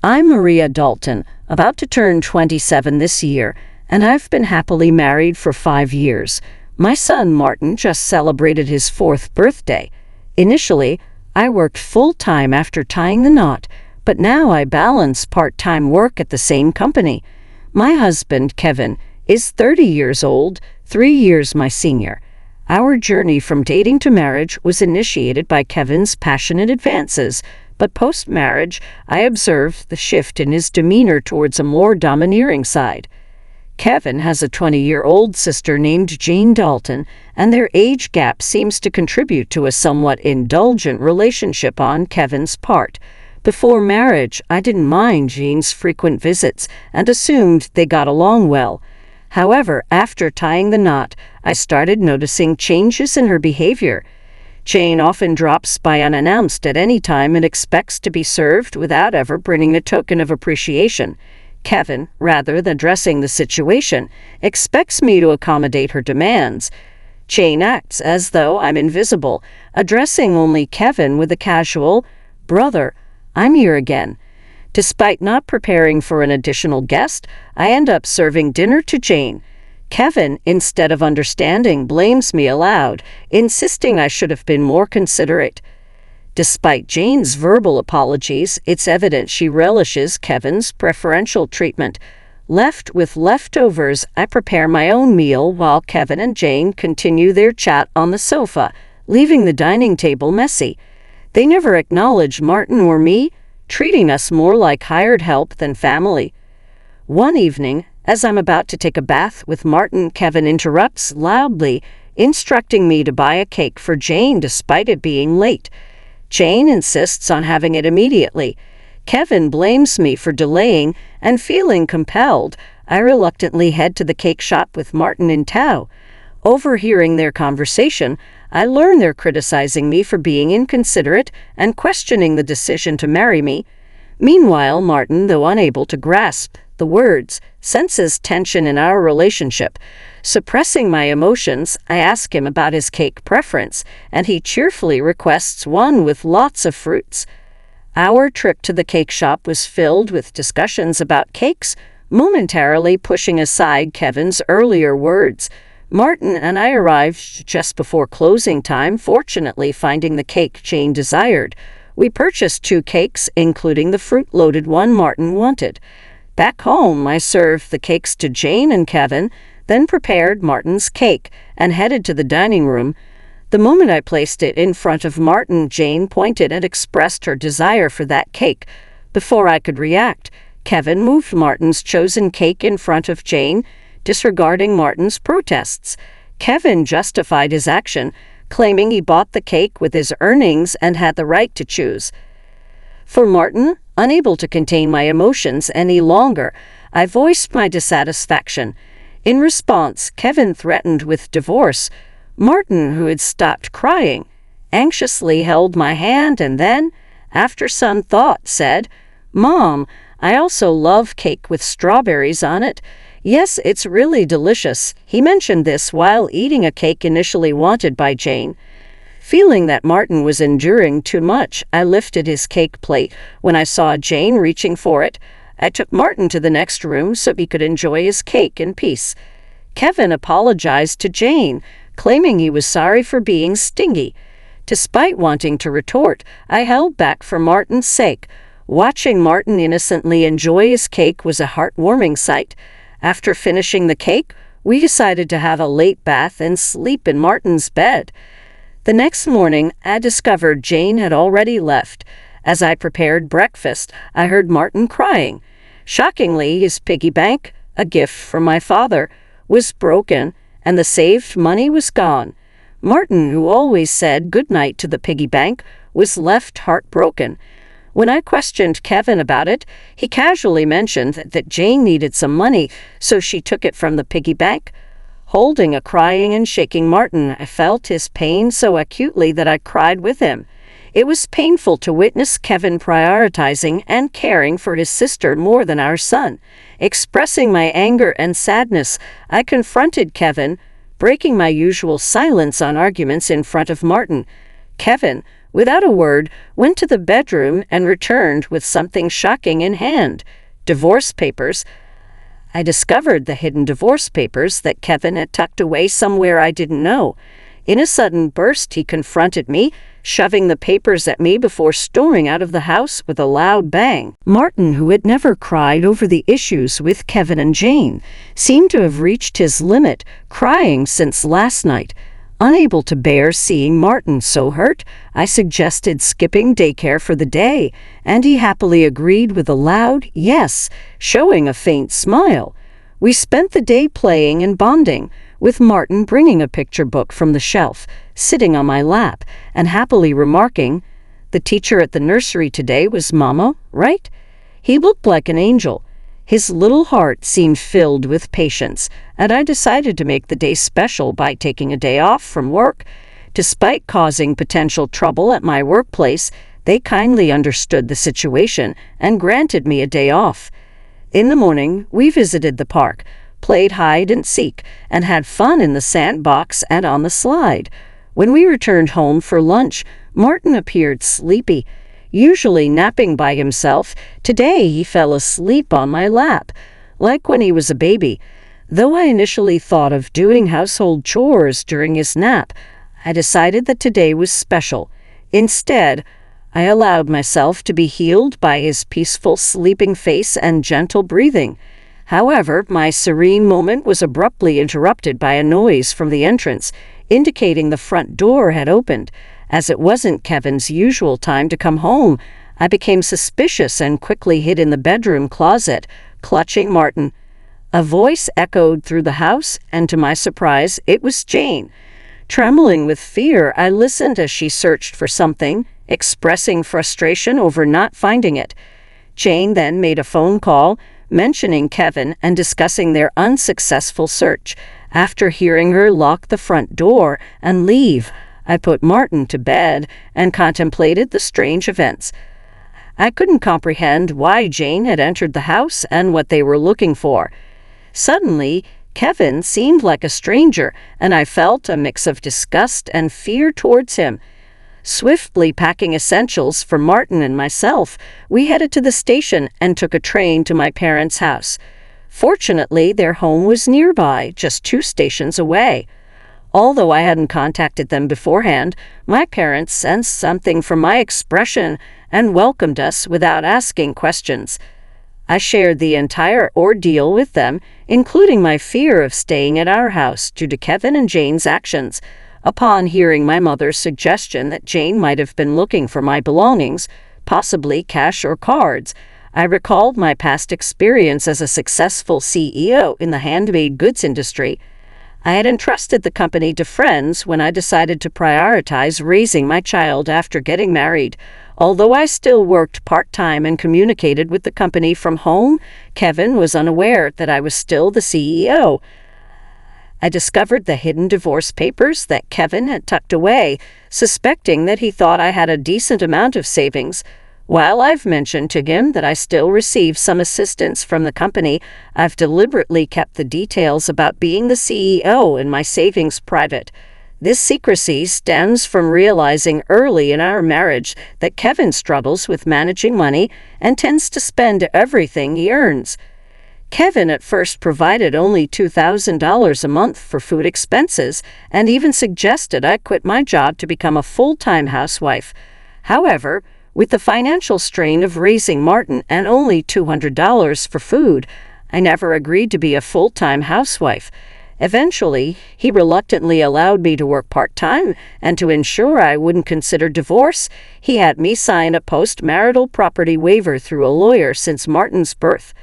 I'm Maria Dalton, about to turn 27 this year, and I've been happily married for 5 years. My son Martin just celebrated his 4th birthday. Initially, I worked full-time after tying the knot, but now I balance part-time work at the same company. My husband, Kevin, is 30 years old, 3 years my senior. Our journey from dating to marriage was initiated by Kevin's passionate advances, but post-marriage, I observed the shift in his demeanor towards a more domineering side. Kevin has a 20-year-old sister named Jane Dalton, and their age gap seems to contribute to a somewhat indulgent relationship on Kevin's part. Before marriage, I didn't mind Jane's frequent visits and assumed they got along well. However, after tying the knot, I started noticing changes in her behavior. Jane often drops by unannounced at any time and expects to be served without ever bringing a token of appreciation. Kevin, rather than addressing the situation, expects me to accommodate her demands. Jane acts as though I'm invisible, addressing only Kevin with a casual, "Brother, I'm here again." Despite not preparing for an additional guest, I end up serving dinner to Jane. Kevin, instead of understanding, blames me aloud, insisting I should have been more considerate. Despite Jane's verbal apologies, it's evident she relishes Kevin's preferential treatment. Left with leftovers, I prepare my own meal while Kevin and Jane continue their chat on the sofa, leaving the dining table messy. They never acknowledge Martin or me, treating us more like hired help than family. One evening, as I'm about to take a bath with Martin, Kevin interrupts loudly, instructing me to buy a cake for Jane despite it being late. Jane insists on having it immediately. Kevin blames me for delaying, and feeling compelled, I reluctantly head to the cake shop with Martin in tow. Overhearing their conversation, I learn they're criticizing me for being inconsiderate and questioning the decision to marry me. Meanwhile, Martin, though unable to grasp the words, senses tension in our relationship. Suppressing my emotions, I ask him about his cake preference, and he cheerfully requests one with lots of fruits. Our trip to the cake shop was filled with discussions about cakes, momentarily pushing aside Kevin's earlier words. Martin and I arrived just before closing time, fortunately finding the cake Jane desired. We purchased 2 cakes, including the fruit-loaded one Martin wanted. Back home, I served the cakes to Jane and Kevin, then prepared Martin's cake and headed to the dining room. The moment I placed it in front of Martin, Jane pointed and expressed her desire for that cake. Before I could react, Kevin moved Martin's chosen cake in front of Jane, disregarding Martin's protests. Kevin justified his action, claiming he bought the cake with his earnings and had the right to choose. For Martin, unable to contain my emotions any longer, I voiced my dissatisfaction. In response, Kevin threatened with divorce. Martin, who had stopped crying, anxiously held my hand and then, after some thought, said, "Mom, I also love cake with strawberries on it. Yes, it's really delicious." He mentioned this while eating a cake initially wanted by Jane. Feeling that Martin was enduring too much, I lifted his cake plate. When I saw Jane reaching for it, I took Martin to the next room so he could enjoy his cake in peace. Kevin apologized to Jane, claiming he was sorry for being stingy. Despite wanting to retort, I held back for Martin's sake. Watching Martin innocently enjoy his cake was a heartwarming sight. After finishing the cake, we decided to have a late bath and sleep in Martin's bed. The next morning, I discovered Jane had already left. As I prepared breakfast, I heard Martin crying. Shockingly, his piggy bank, a gift from my father, was broken, and the saved money was gone. Martin, who always said goodnight to the piggy bank, was left heartbroken. When I questioned Kevin about it, he casually mentioned that Jane needed some money, so she took it from the piggy bank. Holding a crying and shaking Martin, I felt his pain so acutely that I cried with him. It was painful to witness Kevin prioritizing and caring for his sister more than our son. Expressing my anger and sadness, I confronted Kevin, breaking my usual silence on arguments in front of Martin. Kevin, without a word, went to the bedroom and returned with something shocking in hand. Divorce papers. I discovered the hidden divorce papers that Kevin had tucked away somewhere I didn't know. In a sudden burst, he confronted me, shoving the papers at me before storming out of the house with a loud bang. Martin, who had never cried over the issues with Kevin and Jane, seemed to have reached his limit, crying since last night. Unable to bear seeing Martin so hurt, I suggested skipping daycare for the day, and he happily agreed with a loud yes, showing a faint smile. We spent the day playing and bonding, with Martin bringing a picture book from the shelf, sitting on my lap, and happily remarking, "The teacher at the nursery today was Mama, right?" He looked like an angel. His little heart seemed filled with patience, and I decided to make the day special by taking a day off from work. Despite causing potential trouble at my workplace, they kindly understood the situation and granted me a day off. In the morning, we visited the park, played hide and seek, and had fun in the sandbox and on the slide. When we returned home for lunch, Martin appeared sleepy. Usually napping by himself, today he fell asleep on my lap, like when he was a baby. Though I initially thought of doing household chores during his nap, I decided that today was special. Instead, I allowed myself to be healed by his peaceful sleeping face and gentle breathing. However, my serene moment was abruptly interrupted by a noise from the entrance, indicating the front door had opened. As it wasn't Kevin's usual time to come home, I became suspicious and quickly hid in the bedroom closet, clutching Martin. A voice echoed through the house, and to my surprise, it was Jane. Trembling with fear, I listened as she searched for something, expressing frustration over not finding it. Jane then made a phone call, mentioning Kevin and discussing their unsuccessful search. After hearing her lock the front door and leave, I put Martin to bed and contemplated the strange events. I couldn't comprehend why Jane had entered the house and what they were looking for. Suddenly, Kevin seemed like a stranger, and I felt a mix of disgust and fear towards him. Swiftly packing essentials for Martin and myself, we headed to the station and took a train to my parents' house. Fortunately, their home was nearby, just 2 stations away. Although I hadn't contacted them beforehand, my parents sensed something from my expression and welcomed us without asking questions. I shared the entire ordeal with them, including my fear of staying at our house due to Kevin and Jane's actions. Upon hearing my mother's suggestion that Jane might have been looking for my belongings, possibly cash or cards, I recalled my past experience as a successful CEO in the handmade goods industry. I had entrusted the company to friends when I decided to prioritize raising my child after getting married. Although I still worked part-time and communicated with the company from home, Kevin was unaware that I was still the CEO. I discovered the hidden divorce papers that Kevin had tucked away, suspecting that he thought I had a decent amount of savings. While I've mentioned to him that I still receive some assistance from the company, I've deliberately kept the details about being the CEO and my savings private. This secrecy stems from realizing early in our marriage that Kevin struggles with managing money and tends to spend everything he earns. Kevin at first provided only $2,000 a month for food expenses and even suggested I quit my job to become a full-time housewife. However, with the financial strain of raising Martin and only $200 for food, I never agreed to be a full-time housewife. Eventually, he reluctantly allowed me to work part-time, and to ensure I wouldn't consider divorce, he had me sign a post-marital property waiver through a lawyer since Martin's birth.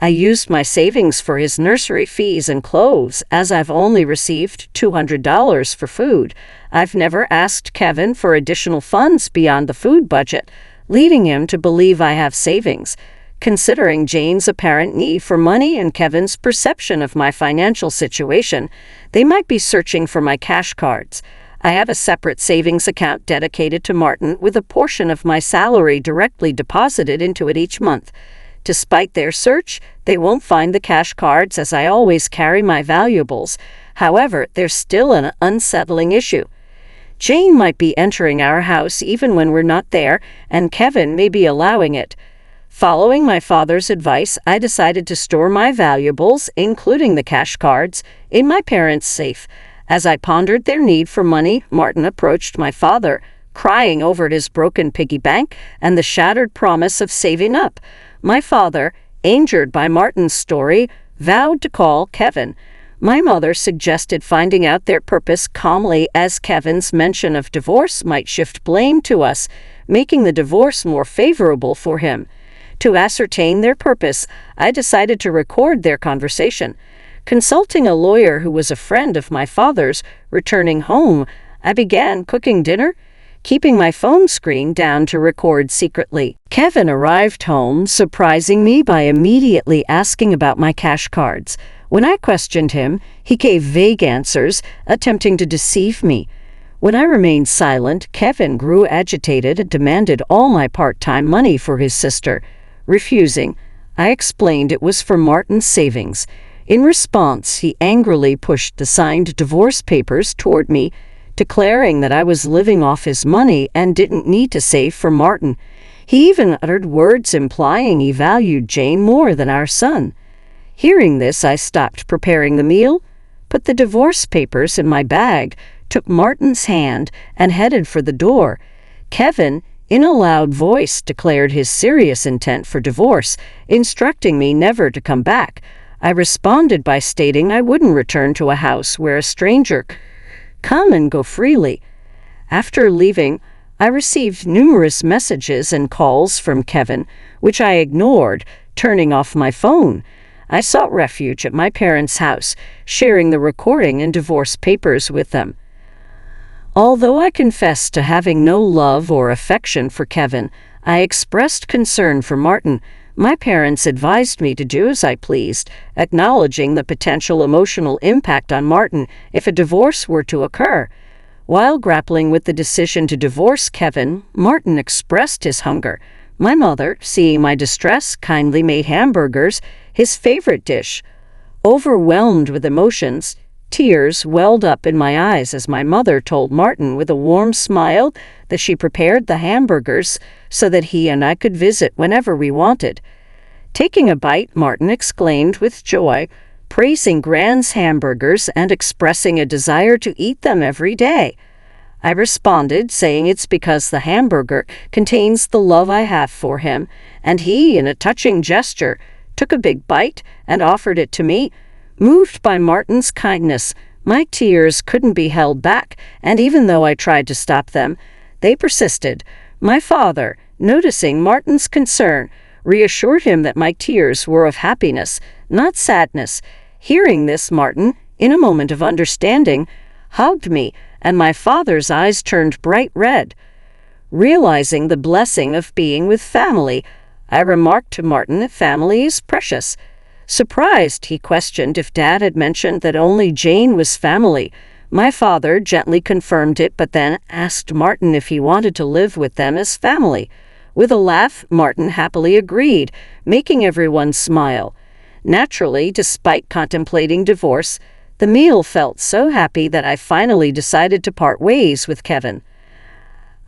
I used my savings for his nursery fees and clothes, as I've only received $200 for food. I've never asked Kevin for additional funds beyond the food budget, leading him to believe I have savings. Considering Jane's apparent need for money and Kevin's perception of my financial situation, they might be searching for my cash cards. I have a separate savings account dedicated to Martin with a portion of my salary directly deposited into it each month. Despite their search, they won't find the cash cards as I always carry my valuables. However, there's still an unsettling issue. Jane might be entering our house even when we're not there, and Kevin may be allowing it. Following my father's advice, I decided to store my valuables, including the cash cards, in my parents' safe. As I pondered their need for money, Martin approached my father, crying over his broken piggy bank and the shattered promise of saving up. My father, angered by Martin's story, vowed to call Kevin. My mother suggested finding out their purpose calmly, as Kevin's mention of divorce might shift blame to us, making the divorce more favorable for him. To ascertain their purpose, I decided to record their conversation. Consulting a lawyer who was a friend of my father's, returning home, I began cooking dinner, keeping my phone screen down to record secretly. Kevin arrived home, surprising me by immediately asking about my cash cards. When I questioned him, he gave vague answers, attempting to deceive me. When I remained silent, Kevin grew agitated and demanded all my part-time money for his sister. Refusing, I explained it was for Martin's savings. In response, he angrily pushed the signed divorce papers toward me, declaring that I was living off his money and didn't need to save for Martin. He even uttered words implying he valued Jane more than our son. Hearing this, I stopped preparing the meal, put the divorce papers in my bag, took Martin's hand, and headed for the door. Kevin, in a loud voice, declared his serious intent for divorce, instructing me never to come back. I responded by stating I wouldn't return to a house where a stranger come and go freely. After leaving, I received numerous messages and calls from Kevin, which I ignored, turning off my phone. I sought refuge at my parents' house, sharing the recording and divorce papers with them. Although I confessed to having no love or affection for Kevin, I expressed concern for Martin. My parents advised me to do as I pleased, acknowledging the potential emotional impact on Martin if a divorce were to occur. While grappling with the decision to divorce Kevin, Martin expressed his hunger. My mother, seeing my distress, kindly made hamburgers, his favorite dish. Overwhelmed with emotions, tears welled up in my eyes as my mother told Martin with a warm smile that she prepared the hamburgers so that he and I could visit whenever we wanted. Taking a bite, Martin exclaimed with joy, praising Grand's hamburgers and expressing a desire to eat them every day. I responded, saying it's because the hamburger contains the love I have for him, and he, in a touching gesture, took a big bite and offered it to me. Moved by Martin's kindness, my tears couldn't be held back, and even though I tried to stop them, they persisted. My father, noticing Martin's concern, reassured him that my tears were of happiness, not sadness. Hearing this, Martin, in a moment of understanding, hugged me, and my father's eyes turned bright red. Realizing the blessing of being with family, I remarked to Martin that family is precious. Surprised, he questioned if Dad had mentioned that only Jane was family. My father gently confirmed it, but then asked Martin if he wanted to live with them as family. With a laugh, Martin happily agreed, making everyone smile. Naturally, despite contemplating divorce, the meal felt so happy that I finally decided to part ways with Kevin.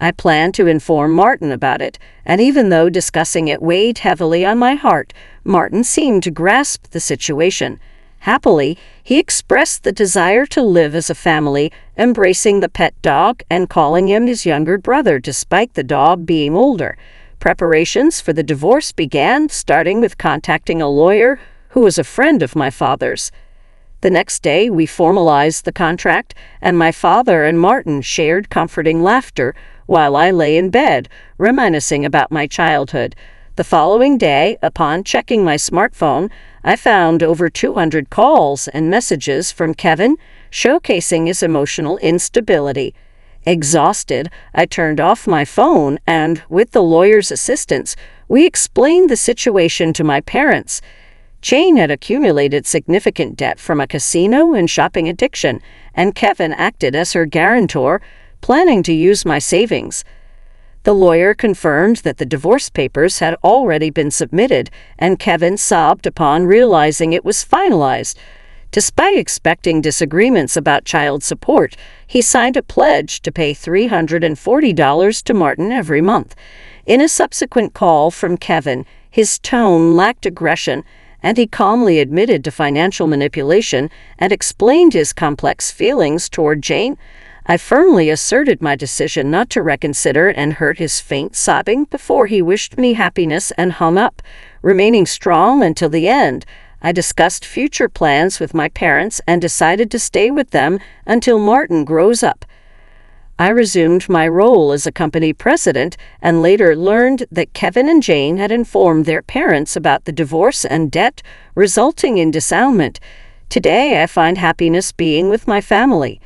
I planned to inform Martin about it, and even though discussing it weighed heavily on my heart, Martin seemed to grasp the situation. Happily, he expressed the desire to live as a family, embracing the pet dog and calling him his younger brother despite the dog being older. Preparations for the divorce began, starting with contacting a lawyer who was a friend of my father's. The next day, we formalized the contract, and my father and Martin shared comforting laughter while I lay in bed, reminiscing about my childhood. The following day, upon checking my smartphone, I found over 200 calls and messages from Kevin, showcasing his emotional instability. Exhausted, I turned off my phone and, with the lawyer's assistance, we explained the situation to my parents. Jane had accumulated significant debt from a casino and shopping addiction, and Kevin acted as her guarantor, planning to use my savings. The lawyer confirmed that the divorce papers had already been submitted, and Kevin sobbed upon realizing it was finalized. Despite expecting disagreements about child support, he signed a pledge to pay $340 to Martin every month. In a subsequent call from Kevin, his tone lacked aggression, and he calmly admitted to financial manipulation and explained his complex feelings toward Jane. I firmly asserted my decision not to reconsider and heard his faint sobbing before he wished me happiness and hung up. Remaining strong until the end, I discussed future plans with my parents and decided to stay with them until Martin grows up. I resumed my role as a company president and later learned that Kevin and Jane had informed their parents about the divorce and debt, resulting in disownement. Today, I find happiness being with my family.